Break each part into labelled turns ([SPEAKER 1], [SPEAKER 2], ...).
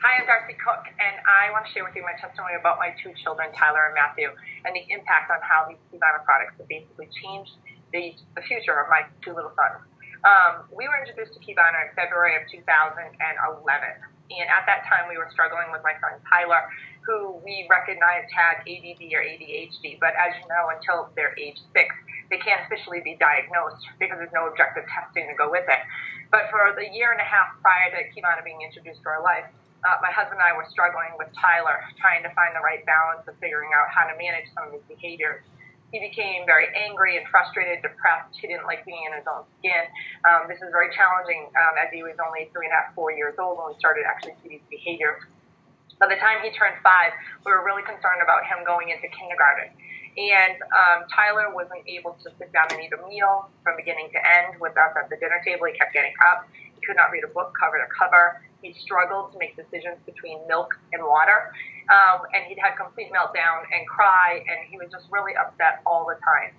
[SPEAKER 1] Hi, I'm Darcy Cook, and I want to share with you my testimony about my two children, Tyler and Matthew, and the impact on how these Qivana products have basically changed the future of my two little sons. We were introduced to Qivana in February of 2011, and at that time we were struggling with my son Tyler, who we recognized had ADD or ADHD, but as you know, until they're age 6, they can't officially be diagnosed because there's no objective testing to go with it. But for the year and a half prior to Qivana being introduced to our life, my husband and I were struggling with Tyler, trying to find the right balance of figuring out how to manage some of his behaviors. He became very angry and frustrated, depressed. He didn't like being in his own skin. This was very challenging as he was only 3.5, 4 years old when we started actually seeing these behaviors. By the time he turned 5, we were really concerned about him going into kindergarten. And Tyler wasn't able to sit down and eat a meal from beginning to end with us at the dinner table. He kept getting up. He could not read a book cover to cover. He struggled to make decisions between milk and water. And he'd have complete meltdown and cry, and he was just really upset all the time.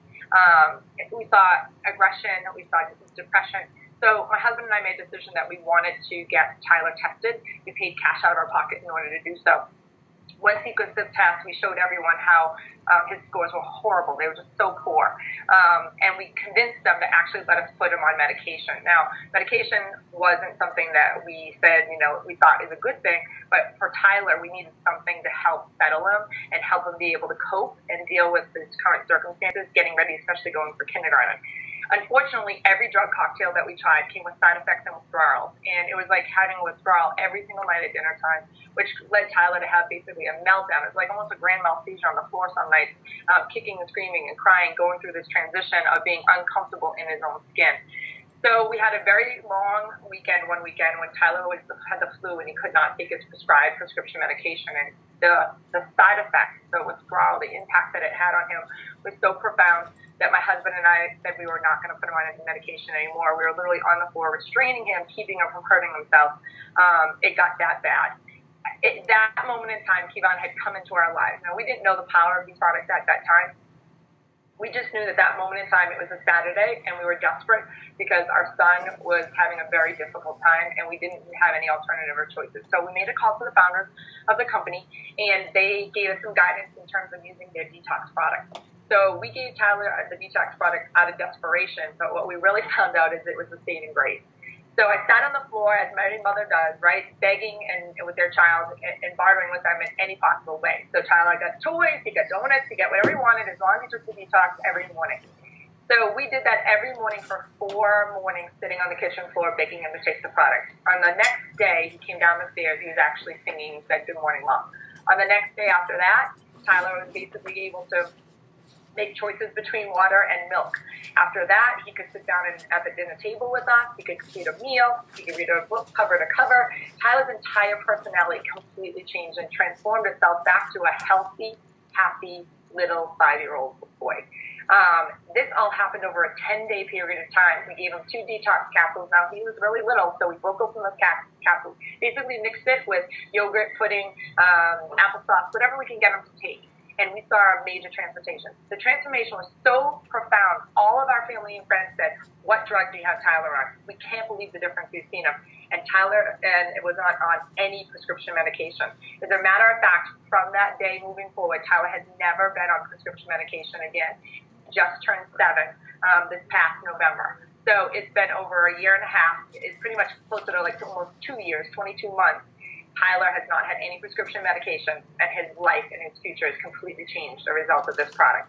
[SPEAKER 1] We saw aggression. We saw depression. So my husband and I made a decision that we wanted to get Tyler tested. We paid cash out of our pocket in order to do so. One sequence of tests, we showed everyone how his scores were horrible. They were just so poor. And we convinced them to actually let us put him on medication. Now, medication wasn't something that we said, we thought is a good thing, but for Tyler, we needed something to help settle him and help him be able to cope and deal with his current circumstances, getting ready, especially going for kindergarten. Unfortunately, every drug cocktail that we tried came with side effects and withdrawals, and it was like having a withdrawal every single night at dinner time, which led Tyler to have basically a meltdown. It was like almost a grand mal seizure on the floor some nights, kicking and screaming and crying, going through this transition of being uncomfortable in his own skin. So we had a very long weekend one weekend when Tyler had the flu and he could not take his prescribed prescription medication, and the side effects, the withdrawal, the impact that it had on him was so profound that my husband and I said we were not going to put him on any medication anymore. We were literally on the floor restraining him, keeping him from hurting himself. It got that bad. At that moment in time, Qivana had come into our lives. Now, we didn't know the power of these products at that time. We just knew that that moment in time, it was a Saturday, and we were desperate because our son was having a very difficult time, and we didn't have any alternative or choices. So we made a call to the founders of the company, and they gave us some guidance in terms of using their Detox product. So we gave Tyler the Detox product out of desperation, but what we really found out is it was a saving grace. So I sat on the floor, as every mother does, right, begging and with their child and bartering with them in any possible way. So Tyler got toys, he got donuts, he got whatever he wanted as long as he took the Detox every morning. So we did that every morning for 4 mornings, sitting on the kitchen floor, begging him to take the product. On the next day, he came down the stairs, he was actually singing, said, "Good morning, Mom." On the next day after that, Tyler was basically able to make choices between water and milk. After that, he could sit down at the dinner table with us. He could complete a meal. He could read a book cover to cover. Tyler's entire personality completely changed and transformed itself back to a healthy, happy little 5-year-old boy. This all happened over a 10-day period of time. We gave him 2 detox capsules. Now, he was really little, so we broke open those capsules, basically mixed it with yogurt, pudding, applesauce, whatever we can get him to take. And we saw a major transformation. The transformation was so profound. All of our family and friends said, "What drug do you have Tyler on? We can't believe the difference we've seen him." And Tyler it was not on any prescription medication. As a matter of fact, from that day moving forward, Tyler has never been on prescription medication again. He just turned 7 this past November. So it's been over a year and a half. It's pretty much closer to like almost 2 years, 22 months. Tyler has not had any prescription medication, and his life and his future has completely changed as a result of this product.